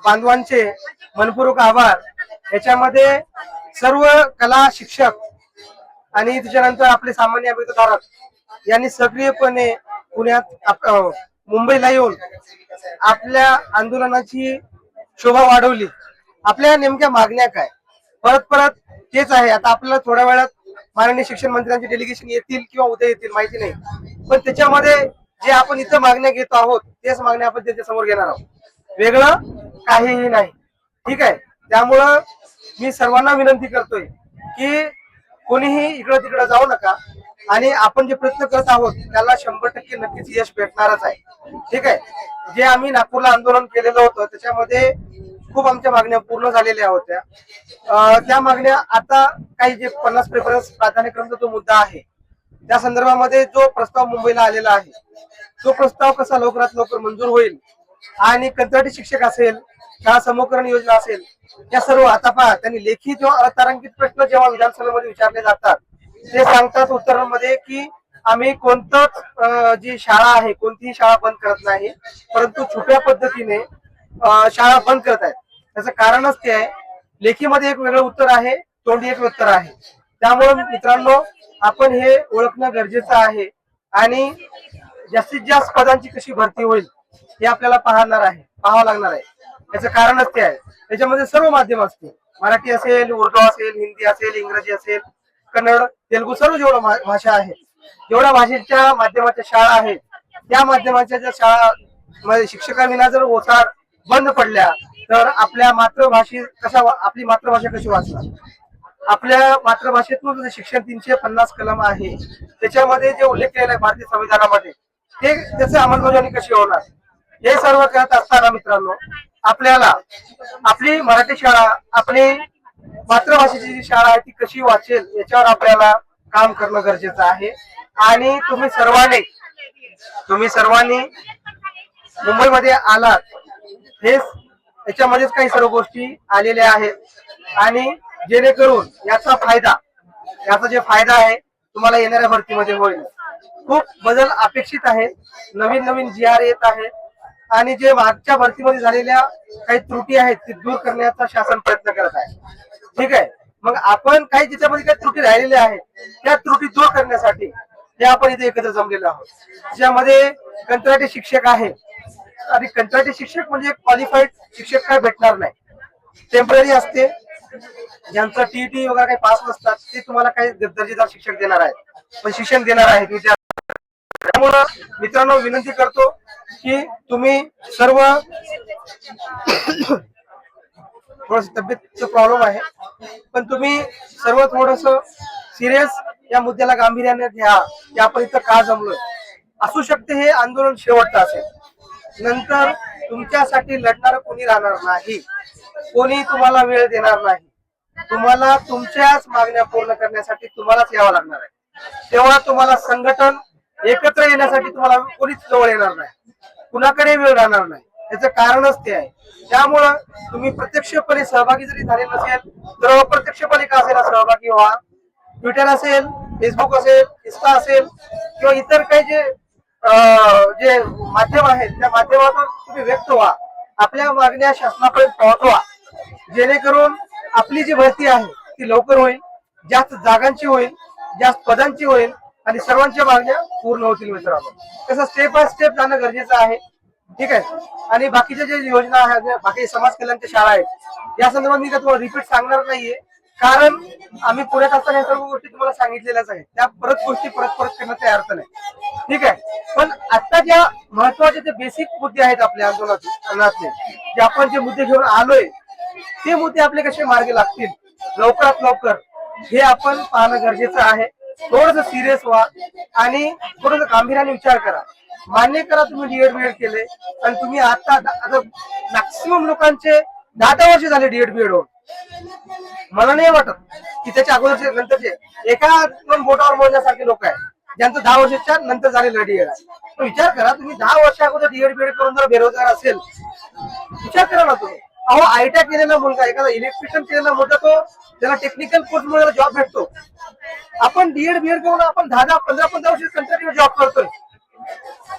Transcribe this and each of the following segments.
बांधवांचे मनपूर्वक आभार। याच्यामध्ये सर्व कला शिक्षक आणि त्याच्यानंतर आपले सामान्य अभिनेताधारक यांनी सक्रियपणे पुण्यात मुंबईला येऊन आपल्या आंदोलनाची शोभा वाढवली। आपल्या नेमक्या मागण्या काय, परत परत तेच आहे। आता आपल्याला थोड्या वेळात माननीय शिक्षण मंत्र्यांचे डेलिगेशन येतील किंवा उद्या येतील माहिती नाही, पण त्याच्यामध्ये जे आपण इथं मागण्या घेतो आहोत तेच मागण्या आपण त्यांच्या समोर घेणार आहोत, वेगळं काहीही नाही। ठीक आहे, त्यामुळं मी सर्वांना विनंती करतोय की कोणीही इकडं तिकडं जाऊ नका आणि आपण जे प्रयत्न करत आहोत त्याला 100% नक्कीच यश भेटणारच आहे। ठीक आहे, जे आम्ही नागपूरला आंदोलन केलेलं होतं त्याच्यामध्ये खूप आमच्या मागण्या पूर्ण झालेल्या होत्या। त्या मागण्या आता काही जे 50 प्रेफरन्स प्राधान्यक्रमचा जो मुद्दा आहे त्या संदर्भामध्ये जो प्रस्ताव मुंबईला आलेला आहे तो प्रस्ताव कसा लवकरात लवकर मंजूर होईल आणि कंत्राटी शिक्षक असेल, शाळा समूहकरण योजना असेल, या सर्व आता पहा त्यांनी लेखी जो अतारांकित प्रश्न जेव्हा विधानसभेमध्ये विचारले जातात ते सांगतात उत्तरांमध्ये की आम्ही कोणतंच जी शाळा आहे कोणतीही शाळा बंद करत नाही, परंतु छुप्या पद्धतीने शाळा बंद करत आहेत। त्याचं कारणच ते आहे, लेखीमध्ये एक वेगळं उत्तर आहे, तोंडी एक उत्तर आहे। त्यामुळे मित्रांनो आपण हे ओळखणं गरजेचं आहे आणि जास्तीत जास्त पदांची कशी भरती होईल हे आपल्याला पाहावं लागणार आहे। याचं कारणच ते आहे, त्याच्यामध्ये सर्व माध्यम असतील, मराठी असेल, उर्दू असेल, हिंदी असेल, इंग्रजी असेल, कन्नड, तेलुगू, सर्व जेवढ्या भाषा आहेत, जेवढ्या भाषेच्या माध्यमाच्या शाळा आहेत त्या माध्यमाच्या ज्या शाळा शिक्षकांविना जर ओसाड बंद पडल्या तर आपल्या आपली मातृभाषा कशी वाचणार? आपल्या मातृभाषेतून शिक्षण 350 कलम आहे त्याच्यामध्ये जे उल्लेख केलेला आहे भारतीय संविधानामध्ये ते त्याची अंमलबजावणी कशी होणार? हे सर्व करत असताना मित्रांनो आपल्याला आपली मराठी शाळा, आपली मातृभाषेची जी शाळा आहे ती कशी वाचेल याच्यावर आपल्याला काम करणं गरजेचं आहे। आणि तुम्ही सर्वांनी मुंबईमध्ये आलात, हेच याच्यामध्येच काही सर्व गोष्टी आलेल्या आहेत आणि जेणेकरून याचा जे फायदा आहे तुम्हाला येणाऱ्या भरतीमध्ये होईल। खूप बदल अपेक्षित आहेत, नवीन नवीन GR येत आहेत आणि जे मागच्या भरतीमध्ये झालेल्या काही त्रुटी आहेत ती दूर करण्याचा शासन प्रयत्न करत आहे। ठीक आहे, मग आपण काही ज्याच्यामध्ये काही त्रुटी राहिलेल्या आहेत त्या त्रुटी दूर करण्यासाठी हे आपण इथे एकत्र जमलेलो आहोत। ज्यामध्ये कंत्राटी शिक्षक आहे आणि कंत्राटी शिक्षक म्हणजे क्वालिफाईड शिक्षक काय भेटणार नाही, टेम्पररी असते, ज्यांचं TET वगैरे काही पास नसतात ते तुम्हाला काही दर्जेदार शिक्षक देणार आहेत, पण शिक्षण देणार आहेत। त्यामुळं मित्रांनो विनंती करतो की तुम्ही सर्व थोडस तब्येतचा प्रॉब्लेम आहे पण तुम्ही सर्व थोडस सिरियस या मुद्द्याला गांभीर्याने घ्या की आपण इथं का जमलोय। असू शकते हे आंदोलन शेवटचं असेल, नंतर तुमच्यासाठी लढणार कोणी राहणार नाही, कोणी तुम्हाला वेळ देणार नाही, तुम्हाला तुमच्याच मागण्या पूर्ण करण्यासाठी तुम्हालाच यावं लागणार आहे। तेव्हा तुम्हाला संघटन एकत्र येण्यासाठी तुम्हाला कोणीच जवळ येणार नाही, कुणाकडे वेळ राहणार नाही, याचं कारणच ते आहे। त्यामुळं तुम्ही प्रत्यक्षपणे सहभागी जरी झाले नसेल तर अप्रत्यक्षपणे का असेल सहभागी व्हा। ट्विटर असेल, फेसबुक असेल, इन्स्टा असेल किंवा इतर काही जे माध्यम आहेत त्या माध्यमातून तुम्ही व्यक्त व्हा, आपल्या मागण्या शासनापर्यंत पोहोचवा, जेणेकरून आपली जी भरती आहे ती लवकर होईल, जास्त जागांची होईल, जास्त पदांची होईल आणि सर्वांच्या मागण्या पूर्ण होतील मित्रांनो। तसं स्टेप बाय स्टेप जाणं गरजेचं आहे। ठीक आहे, आणि बाकीच्या जे योजना आहेत, बाकी समाज कल्याणच्या शाळा आहेत या संदर्भात मी तुम्हाला रिपीट सांगणार नाहीये, कारण आम्ही पुण्यात असताना या सर्व गोष्टी तुम्हाला सांगितलेल्याच आहेत, त्या गोष्टी परत करण्याचा काही अर्थ नाही। ठीक आहे, पण आता ज्या महत्वाचे जे बेसिक मुद्दे आहेत आपल्या आंदोलनातले, जे आपण जे मुद्दे घेऊन आलोय ते मुद्दे आपले कसे मार्गी लागतील लवकरात लवकर हे आपण पाहणं गरजेचं आहे। थोडंसं सिरियस व्हा आणि थोडंसं गांभीर्याने विचार करा। मान्य करा तुम्ही DED केले आणि तुम्ही आता मॅक्सिमम लोकांचे 10 वर्ष झाले DED होऊन, मला नाही वाटत की त्याच्या अगोदरचे नंतरचे एका दोन बोटावर मोजण्यासारखे लोक आहेत ज्यांचं 10 वर्षाच्या नंतर झालेलं DED आहे। विचार करा, तुम्ही 10 वर्ष अगोदर DED करून जर बेरोजगार असेल, विचार करा ना तुम्ही। अहो ITI केलेला मुलगा, एखादा इलेक्ट्रिशियन केलेला मुलगा, तो त्याला टेक्निकल कोर्स मुळे जॉब भेटतो। आपण DED करून आपण 10-15 वर्ष कंत्राटीवर जॉब करतोय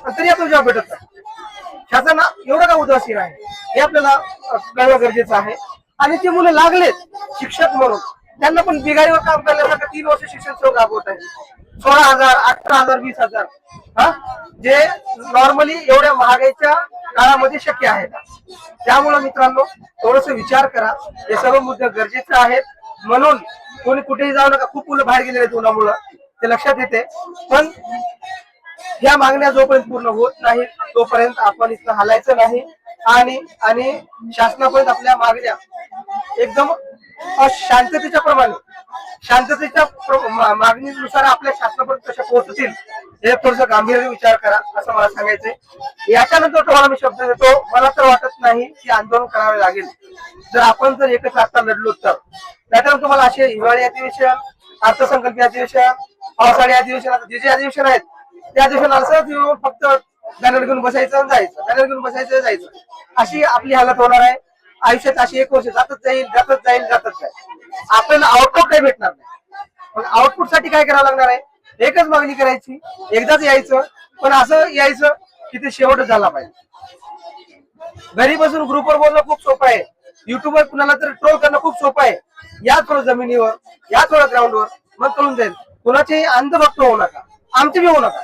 तरी आपल्याला जॉब भेटत नाही। शासन एवढं का उदासीन आहे हे आपल्याला कळणं गरजेचं आहे. आणि ते मुलं लागलेत शिक्षक म्हणून, त्यांना पण बिगारीवर काम करण्यासाठी 3 वर्ष शिक्षण सेवा राबवत आहे. 16,000, 18,000, 20,000 हा, जे नॉर्मली एवढ्या महागाईच्या काळामध्ये शक्य आहे. त्यामुळे मित्रांनो थोडस विचार करा, हे सर्व मुद्दे गरजेचे आहेत. म्हणून कोणी कुठेही जाऊ नका. खूप मुलं बाहेर गेलेले आहेत उन्हामुळे, ते लक्षात येते. पण या मागण्या जोपर्यंत पूर्ण होत नाही तोपर्यंत आपण इथं हलायचं नाही. आणि शासनापर्यंत आपल्या मागण्या एकदम शांततेच्या प्रमाणे, शांततेच्या मागणीनुसार आपल्या शासनापर्यंत कशा पोहोचतील हे थोडस गांभीर्याने विचार करा, असं मला सांगायचंय. याच्यानंतर तुम्हाला मी शब्द देतो, मला तर वाटत नाही की आंदोलन करावे लागेल जर एकच आता लढलो तर. त्याच्यानंतर तुम्हाला असे हिवाळी अधिवेशन, अर्थसंकल्पीय अधिवेशन, पावसाळी अधिवेशन, आता जे अधिवेशन आहेत त्या अधिवेशन असं फक्त बॅनर घेऊन बसायचं जायचं, बॅनर घेऊन बसायचं जायचं, अशी आपली हालत होणार आहे. आयुष्यात अशी 1 वर्ष जातच जाईल. आपल्याला आउटपुट काही भेटणार नाही. पण आउटपुट साठी काय करावं लागणार आहे, एकच मागणी करायची, एकदाच यायचं. पण असं यायचं की ते शेवटच झाला पाहिजे. घरी बसून ग्रुपवर बोलणं खूप सोपं आहे, युट्यूबवर कुणाला तर ट्रोल करणं खूप सोपं आहे. या थोडं जमिनीवर, या थोडं ग्राउंडवर, मग कळून जाईल. कुणाचे अंधभक्त होऊ नका, आमचे बी होऊ नका.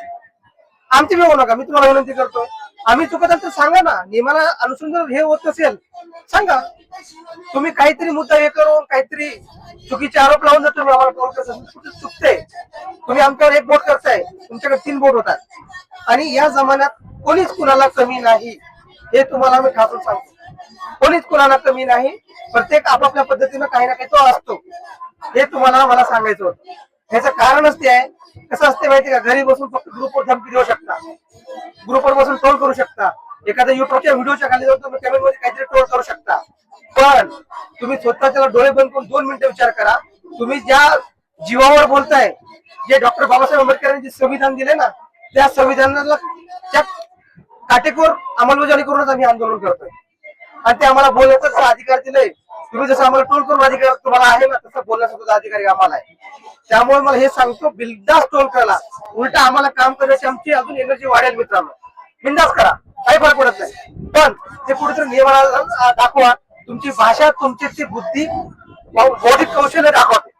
मी तुम्हाला विनंती करतो, आम्ही चुकत असेल तर सांगा ना, नियमाला अनुसरून जर हे होत नसेल सांगा. तुम्ही काहीतरी मुद्दा हे करून काहीतरी चुकीचे आरोप लावून जर तुम्ही आम्हाला ट्रोल करत असेल, चुकते. तुम्ही आमच्यावर 1 बोट करताय, तुमच्याकडे 3 बोट होतात. आणि या जमान्यात कोणीच कुणाला कमी नाही, हे तुम्हाला मी ठासून सांगतो. कोणीच कुणाला कमी नाही, प्रत्येक आपापल्या पद्धतीनं काही ना काही तो असतो, हे तुम्हाला मला सांगायचं होतं. ह्याचं कारणच ते आहे. कसं असते माहिती का, घरी बसून फक्त ग्रुपवर धमकी देऊ शकता, ग्रुपवर बसून ट्रोल करू शकता, एखाद्या युट्यूबच्या व्हिडिओच्या खाली जाऊन तुम्ही कमेंट मध्ये काहीतरी ट्रोल करू शकता. पण तुम्ही स्वतः त्याला डोळे बंद करून 2 मिनिटं विचार करा. तुम्ही ज्या जीवावर बोलताय, जे डॉक्टर बाबासाहेब आंबेडकरांनी जे संविधान दिले ना, त्या संविधानाला त्या काटेकोर अंमलबजावणी करूनच आम्ही आंदोलन करतोय. आणि ते आम्हाला बोलण्याचा अधिकार दिलाय. तुम्ही जसं आम्हाला ट्रोल करून अधिकार तुम्हाला आहे ना, तसं बोलण्याचा अधिकारी आम्हाला आहे. त्यामुळे मला हे सांगतो, बिनधास्त ट्रोल करा. उलट आम्हाला काम करण्याची आमची अजून एनर्जी वाढेल. मित्रांनो, बिनधास्त करा, काही फरक पडत नाही. पण ते कुठेतरी नियमाला दाखवा. तुमची भाषा, तुमची ती बुद्धी, बौद्धिक कौशल्य दाखवते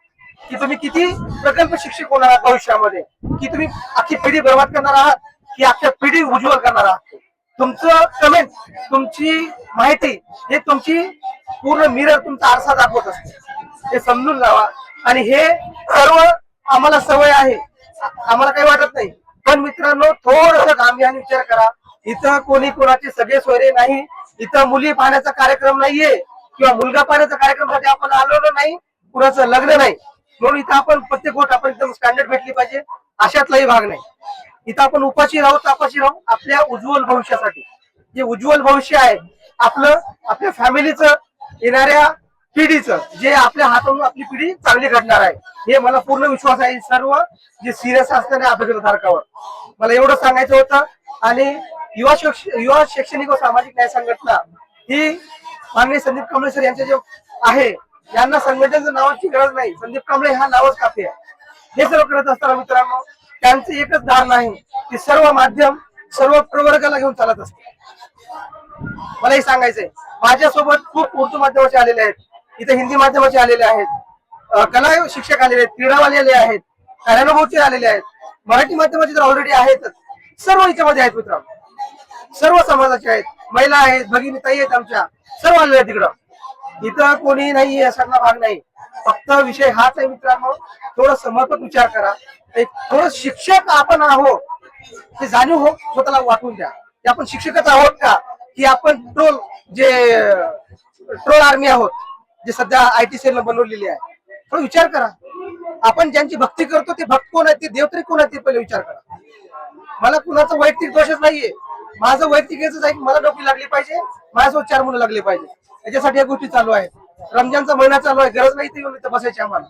की तुम्ही किती प्रकल्प शिक्षक होणार आहात भविष्यामध्ये, की तुम्ही अख्खी पिढी बर्बाद करणार आहात, की अख्ख्या पिढी उज्ज्वल करणार आहात. तुमचं कमेंट, तुमची माहिती हे तुमची पूर्ण मिरर, तुमचा आरसा दाखवत असते. हे समजून जावा. आणि हे सर्व आम्हाला सवय आहे, आम्हाला काही वाटत नाही. पण मित्रांनो, थोडस गांभीर्याने विचार करा. इथं कोणी कोणाचे सगळे सोयरे नाही, इथं मुली पाहण्याचा कार्यक्रम नाहीये किंवा मुलगा पाहण्याचा कार्यक्रमासाठी आपण आलेलो नाही, कुणाचं लग्न नाही. म्हणून इथं आपण प्रत्येक गोष्ट आपण एकदम स्टँडर्ड भेटली पाहिजे, अशातलाही भाग नाही. इथं आपण उपाशी राहू, तापाशी राहू, आपल्या उज्ज्वल भविष्यासाठी. जे उज्ज्वल भविष्य आहे आपलं, आपल्या फॅमिलीचं, येणाऱ्या पिढीचं, जे आपल्या हातातून आपली पिढी चांगली घडणार आहे, हे मला पूर्ण विश्वास आहे. सर्व जे सिरियस असणाऱ्या अभ्यासकावर मला एवढं सांगायचं होतं. आणि युवा शैक्षणिक व सामाजिक न्याय संघटना ही माननीय संदीप कांबळे सर यांचे जे आहे, यांना संघटनेचं नावाची गरज नाही. संदीप कांबळे हा नावच काफी आहे. हे सर्व करत असताना मित्रांनो, त्यांचं एकच धारणा आहे की सर्व माध्यम, सर्व प्रवर्गाला घेऊन चालत असते. मला हे सांगायचंय, माझ्यासोबत खूप उर्दू माध्यमाचे आलेले आहेत, इथे हिंदी माध्यमाचे आलेले आहेत, कला शिक्षक आलेले आहेत, क्रीडावाले आलेले आहेत, कार्यानुभवचे आलेले आहेत, मराठी माध्यमाचे तर ऑलरेडी आहेतच. सर्व याच्यामध्ये आहेत मित्रांनो, सर्व समाजाचे आहेत, महिला आहेत, भगिनी ताई आहेत, आमच्या सर्व आलेले आहेत तिकडं. इथं कोणी नाही असा भाग नाही. फक्त विषय हाच आहे मित्रांनो, थोडं समर्पक विचार करा. थोडं शिक्षक आपण आहोत ते जाणीव हो, स्वतःला वाटून द्या की आपण शिक्षकच आहोत का, की आपण ट्रोल आर्मी आहोत, जे सध्या IT सेल बनवलेली आहे. थोडा विचार करा. आपण ज्यांची भक्ती करतो ते भक्त कोण आहे, ते देव तरी कोण आहे, ते पहिले विचार करा. मला कुणाचा वैयक्तिक दोषच नाहीये, माझं वैयक्तिक याच आहे, मला नोकरी लागली पाहिजे, माझ्यासोबत 4 मुलं लागली पाहिजे. याच्यासाठी या गोष्टी चालू आहेत. रमजानचा महिना चालू आहे, गरज नाही इथे बसायची आम्हाला.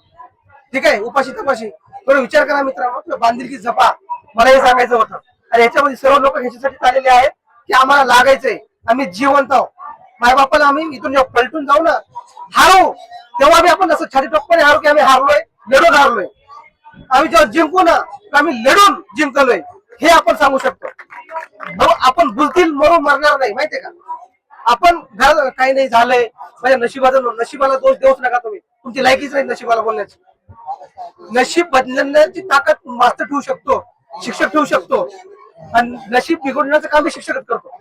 ठीक आहे, उपाशी तपाशी. थोडं विचार करा मित्रांनो, बांधिलकी जपा. मला हे सांगायचं होतं. आणि याच्यामध्ये सर्व लोक ह्याच्यासाठी चाललेले आहेत की आम्हाला लागायचंय, आम्ही जिवंत आहोत. मायबापाला आम्ही इथून जेव्हा पलटून जाऊ ना, हारू, तेव्हा आम्ही आपण असं छाती टप्प्याने हारू की आम्ही हारलोय, लढून हारलोय. आम्ही जेव्हा जिंकू ना, आम्ही लढून जिंकलोय. हे आपण सांगू शकतो. आपण बुजतील म्हणून मरणार नाही, माहितीये का. आपण काही नाही झालंय माझ्या नशिबाला दोष देऊच नका तुम्ही. तुमची लायकीच नाही नशिबाला बोलण्याची. नशीब बदलण्याची ताकद मास्तर ठेवू शकतो, शिक्षक ठेवू शकतो, आणि नशीब बिघडण्याचं काम शिक्षकच करतो,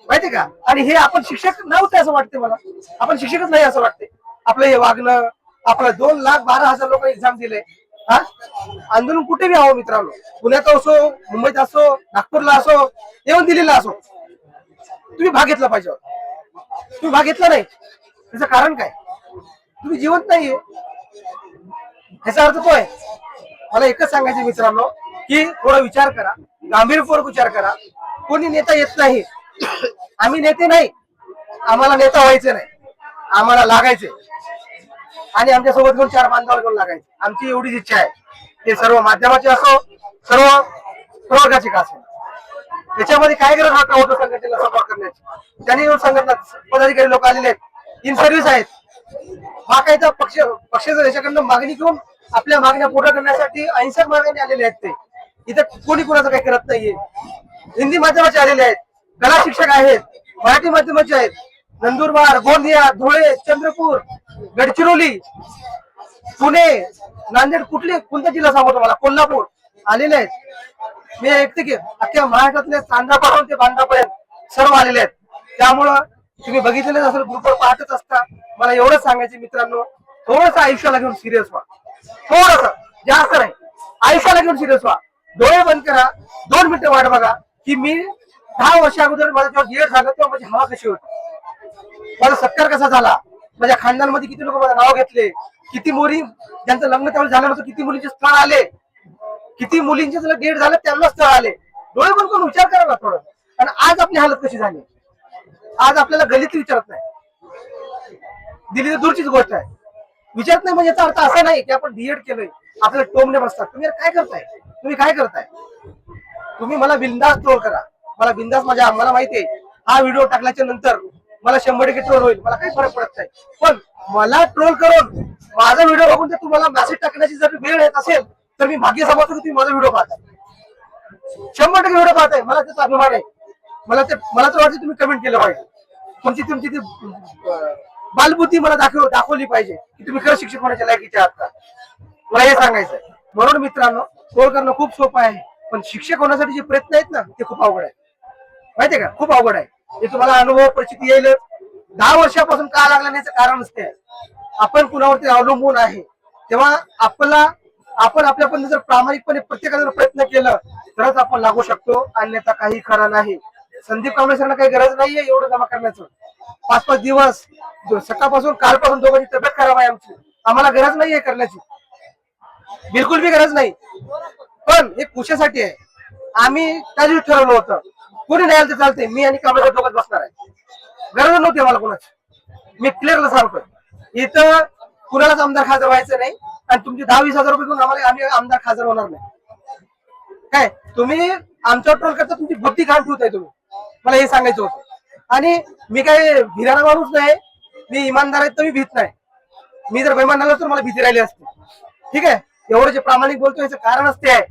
माहितीये का. आणि हे आपण शिक्षक नव्हते असं वाटते मला. आपण शिक्षकच नाही असं वाटते. आपलं हे वागणं, आपलं 2,12,000 लोक एक्झाम दिले. हा, आंदोलन कुठे बी हवं मित्रांनो, पुण्यात असो, मुंबईत असो, नागपूरला असो, येऊन दिलेला असो, तुम्ही भाग घेतला पाहिजे. तुम्ही भाग घेतला नाही, त्याचं कारण काय? तुम्ही जिवंत नाहीये, ह्याचा अर्थ तो आहे. मला एकच सांगायचं मित्रांनो, की थोडा विचार करा, गांभीर्यपूर्वक विचार करा. कोणी नेता येत नाही, आम्ही नेते नाही, आम्हाला नेता व्हायचं नाही, आम्हाला लागायचे आणि आमच्या सोबत घेऊन 4 बांधावर घेऊन लागायचे. आमची एवढीच इच्छा आहे. ते सर्व माध्यमाचे असो, सर्व प्रवर्गाचे का असेल, त्याच्यामध्ये काय गरज होतं संघटनेला सपोर्ट करण्याची. त्यांनी येऊन संघटना पदाधिकारी लोक आलेले आहेत, इन सर्व्हिस आहेत. हा काही तर पक्षाच्या देशाकडनं मागणी घेऊन आपल्या मागण्या पूर्ण करण्यासाठी अहिंसक मार्गाने आलेले आहेत. ते इथं कोणी कोणाचं काही करत नाहीये. हिंदी माध्यमाचे आलेले आहेत, कला शिक्षक आहेत, मराठी माध्यमाचे आहेत, नंदुरबार, गोंदिया, धुळे, चंद्रपूर, गडचिरोली, पुणे, नांदेड, कोणता जिल्हा सांगू तुम्हाला, कोल्हापूर आलेले आहेत. मी ऐकते की अख्ख्या महाराष्ट्रातल्या चांदापासून ते बांधापर्यंत सर्व आलेले आहेत. त्यामुळं तुम्ही बघितलेलं असेल, ग्रुपवर पाहतच असता. मला एवढंच सांगायचं मित्रांनो, थोडंसं आयुष्याला घेऊन सिरियस व्हा, थोडंसं, जास्त नाही, आयुष्याला घेऊन सिरियस व्हा. डोळे बंद करा, 2 मिनिटं वाट बघा की मी 10 वर्षा अगोदर माझा जेव्हा डीएड झालं तेव्हा माझी हवा कशी होती, माझा सत्कार कसा झाला, माझ्या खानदानमध्ये किती लोक माझं नाव घेतले, किती मुली ज्यांचं लग्न त्यावेळेस झालं नव्हतं, किती मुलींचे स्थळ आले, किती मुलींचे जर डेट झालं त्यांना स्थळ आले. डोळे बंद करून विचार करा ना थोडं. आणि आज आपली हालत कशी झाली, आज आपल्याला गलित विचारत नाही, दिल्ली तर दूरचीच गोष्ट आहे, विचारत नाही. म्हणजे याचा अर्थ असा नाही की आपण डीएड केलंय आपल्याला टोमने बसतात. तुम्ही काय करताय, तुम्ही काय करताय? तुम्ही मला बिंदास ट्रोल करा, मला बिंदास, मला माहिती आहे हा व्हिडिओ टाकल्याच्या नंतर मला 100% ट्रोल होईल, मला काही फरक पडत नाही. पण मला ट्रोल करून माझा व्हिडिओ बघून जर तुम्हाला मेसेज टाकण्याची जर वेळ येत असेल तर मी भाग्य समजतो की तुम्ही माझा व्हिडिओ पाहताय, 100% व्हिडिओ पाहताय. मला त्याचा अभिमान आहे. मला तर वाटतं तुम्ही कमेंट केलं पाहिजे, तुमची ती बालबुद्धी मला दाखवली पाहिजे की तुम्ही खरं शिक्षक होण्याच्या लायकीचे आहात का. मला हे सांगायचंय. म्हणून मित्रांनो, ट्रोल करणं खूप सोपं आहे, पण शिक्षक होण्यासाठी जे प्रयत्न आहेत ना ते खूप अवघड आहे, माहितीये का, खूप अवघड आहे. हे तुम्हाला अनुभव परिस्थिती येईल. 10 वर्षापासून का लागलं नाही कारण असते आपण कुणावरती अवलंबून आहे. तेव्हा आपण आपल्या पण जर प्रामाणिकपणे प्रत्येकाने प्रयत्न केलं तरच आपण लागू शकतो, अन्यथा काही खरं नाही. संदीप कांबळे सरांना काही गरज नाहीये एवढं जमा करण्याचं. 5-5 दिवस सकाळपासून कालपासून दोघांची तब्येत खराब आहे आमची, आम्हाला गरज नाहीये करण्याची, बिलकुल बी गरज नाही. पण हे कुशासाठी आहे. आम्ही त्या दिवशी ठरवलं होतं कोणी नाही आलं तर चालते, मी आणि कांबळे दोघांच बसणार आहे, गरज नव्हती मला कोणाची. मी क्लिअरला सांगतो, इथं कुणालाच आमदार खासदार व्हायचं नाही आणि तुमचे 10-20 हजार रुपये घेऊन आम्ही आमदार खासदार होणार नाही. काय तुम्ही आमच्यावर ट्रोल करता, तुमची बुद्धी घाण ठेवताय तुम्ही, मला हे सांगायचं होतं. आणि मी काय भिराणा माणूस नाही, मी इमानदार आहे तर मी भीत नाही. मी जर बेमान झालो तर मला भीती राहिली असते. ठीक आहे, एवढं जे प्रामाणिक बोलतो याचं कारण असते आहे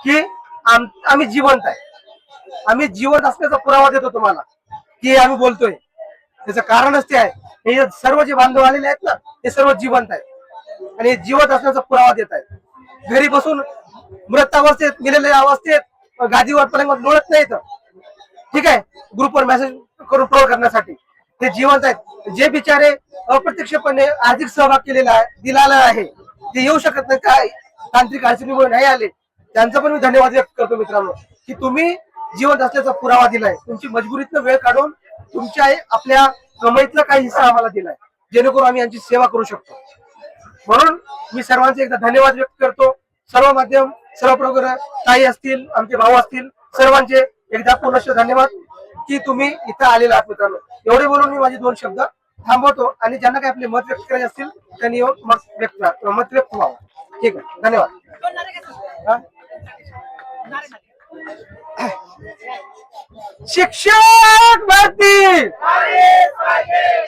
की आम्ही जिवंत आहे. आम्ही जिवंत असण्याचा पुरावा देतो तुम्हाला की आम्ही बोलतोय, त्याचं कारण असते आहे. हे सर्व जे बांधव आलेले आहेत ना ते सर्व जिवंत आहेत आणि जिवंत असण्याचा पुरावा देत आहेत. घरी बसून मृत अवस्थेत, गेलेल्या अवस्थेत, गादीवर पलंगावर लोळत नाहीत. ठीक आहे, ग्रुपवर मेसेज करून ट्रोल करण्यासाठी ते जिवंत आहेत. जे बिचारे अप्रत्यक्षपणे आर्थिक सहभाग दिलेला आहे ते येऊ शकत नाही, काय तांत्रिक अडचणीमुळे नाही आले, त्यांचा पण मी धन्यवाद व्यक्त करतो मित्रांनो की तुम्ही जिवंत असल्याचा पुरावा दिलाय. तुमची मजबुरीतनं वेळ काढून तुमच्या आपल्या कमाईतला काही हिस्सा आम्हाला दिलाय, जेणेकरून आम्ही यांची सेवा करू शकतो. म्हणून मी सर्वांचे एकदा धन्यवाद व्यक्त करतो. सर्व माध्यम, सर्व प्रवर्ग, ताई असतील, आमचे भाऊ असतील, सर्वांचे एकदा पुनश्च धन्यवाद की तुम्ही इथं आलेला आहात मित्रांनो. एवढे बोलून मी माझे 2 शब्द थांबवतो आणि ज्यांना काही आपले मत व्यक्त करायचे असतील त्यांनी येऊन मत व्यक्त व्हावं. ठीक आहे, धन्यवाद. शिक्षक भरती,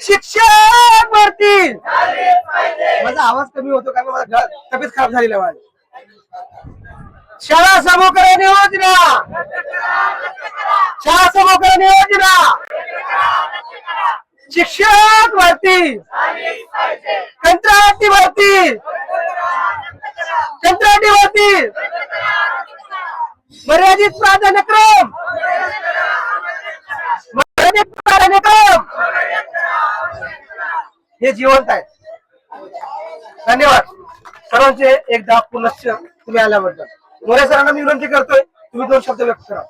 शिक्षक भरती. माझा आवाज कमी होतो कारण माझा तब्येत खराब झालेला आहे. शाळा समूहकरण योजना, शाळा समूहकरण योजना, शिक्षक भरती, कंत्राटी भरती, कंत्राटी भरती, मर्यादित प्राधान्यक्रम, मर्यादित प्राधान्यक्रम, हे जिवंत आहे. धन्यवाद सर्वांचे एकदा पुनश्च तुम्ही आल्याबद्दल. मोरे सरांना मी विनंती करतोय तुम्ही 2 शब्द व्यक्त करा.